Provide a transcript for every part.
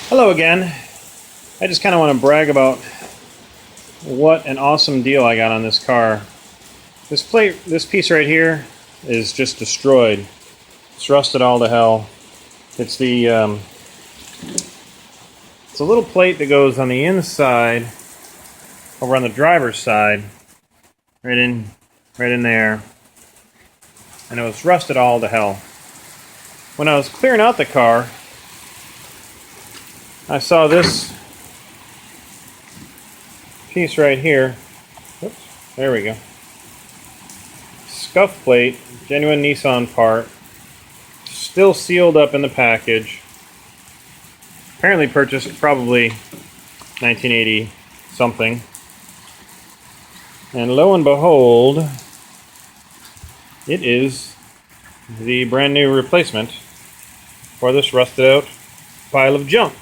Hello again. I just kind of want to brag about what an awesome deal I got on this car. This piece right here is just destroyed. It's rusted all to hell. It's it's a little plate that goes on the inside, over on the driver's side, right in there, and it was rusted all to hell. When I was clearing out the car, I saw this piece right here. Oops, there we go. Scuff plate, genuine Nissan part, still sealed up in the package. Apparently purchased probably 1980 something. And lo and behold, it is the brand new replacement for this rusted out pile of junk.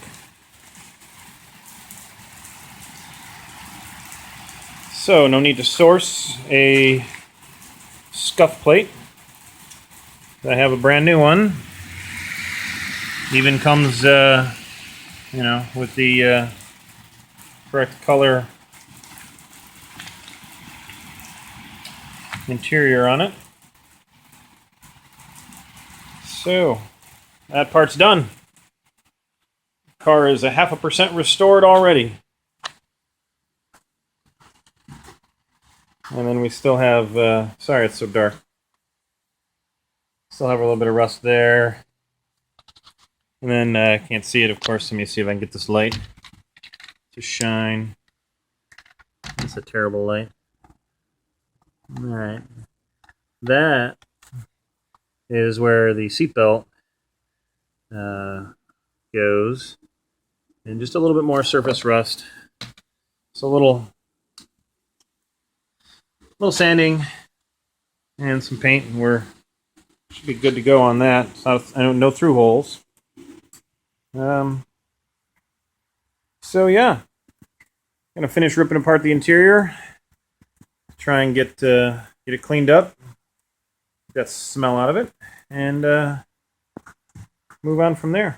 So no need to source a scuff plate. I have a brand new one. Even comes, with the correct color interior on it. So that part's done. Car is 0.5% restored already. And then we still have, sorry it's so dark. Still have a little bit of rust there. And then I can't see it, of course. Let me see if I can get this light to shine. That's a terrible light. Alright. That is where the seatbelt goes. And just a little bit more surface rust. So a little sanding and some paint, and should be good to go on that. It's not, no through holes. So yeah, gonna finish ripping apart the interior. Try and get it cleaned up, get that smell out of it, and move on from there.